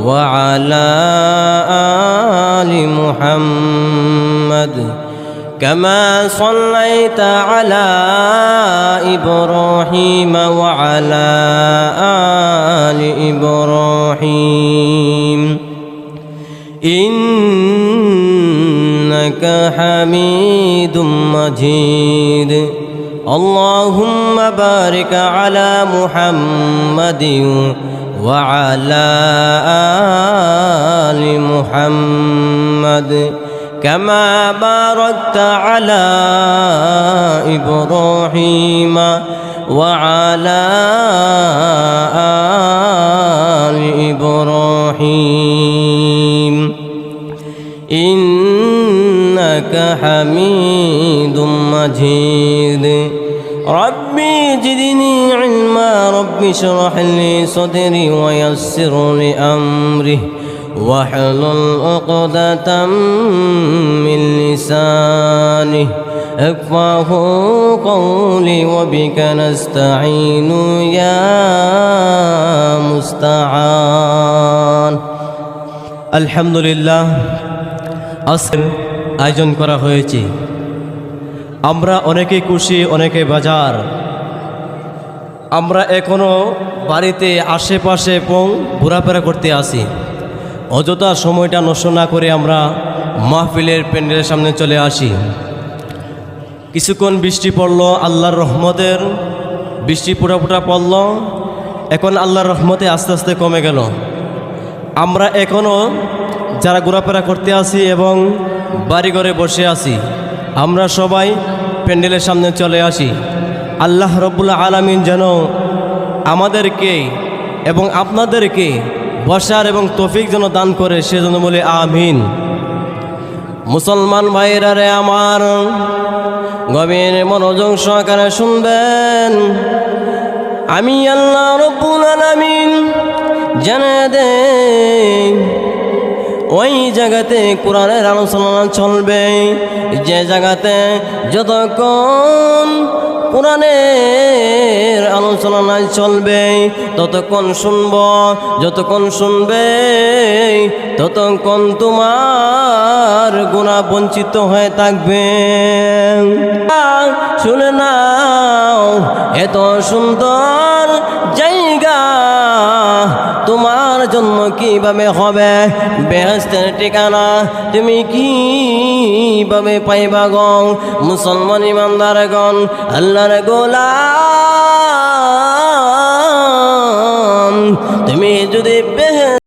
وعلى آل محمد كما صليت على إبراهيم وعلى آل إبراهيم إنك حميد مجيد اللهم بارك على محمد وعلى آل محمد كما باركت على إبراهيم وعلى آل إبراهيم إنك حميد مجيد ربي زدني علما ربي اشرح لي صدري ويسر لي أمري واحلل عقدة من لساني يفقهوا قولي وبك نستعين يا مستعان الحمد لله আজকের আয়োজন করা হয়েছে। আমরা অনেকে খুশি, অনেকে বাজার। আমরা এখনো বাড়িতে আশেপাশে ঘোরাফেরা করতে আসি। অযথা সময়টা নষ্ট না করে আমরা মাহফিলের প্যান্ডেলের সামনে চলে আসি। কিছুক্ষণ বৃষ্টি পড়ল, আল্লাহর রহমতের বৃষ্টি ফোঁটা পড়ল। এখন আল্লাহর রহমতে আস্তে আস্তে কমে গেল। আমরা এখনও যারা ঘোরাফেরা করতে আসি এবং বাড়িঘরে বসে আছি, আমরা সবাই প্যান্ডেলের সামনে চলে আসি। আল্লাহ রব্বুল আলামিন যেন আমাদেরকে এবং আপনাদেরকে বসার এবং তৌফিক যেন দান করে, সেজন্য বলে আমিন। মুসলমান ভাইরা রে আমার, গভীর মনোযোগ সহকারে শুনবেন। আমি আল্লাহ রব্বুল আলামিন জানে দেই, ওই জায়গাতে কোরআনের আলোচনা চলবে, যে জায়গাতে যতক্ষণ কোরআনের আলোচনা চলবে ততক্ষণ শুনব, যতক্ষণ শুনবে ততক্ষণ তোমার গুনাহ বঞ্চিত হয়ে থাকবে। শুনে নাও, এত সুন্দর জায়গা তোমার জন্য কিভাবে হবে বেহেশতের ঠিকানা, তুমি কিভাবে পাইবা গো মুসলমান ইমানদারগণ, আল্লাহর গোলাম। তুমি যদি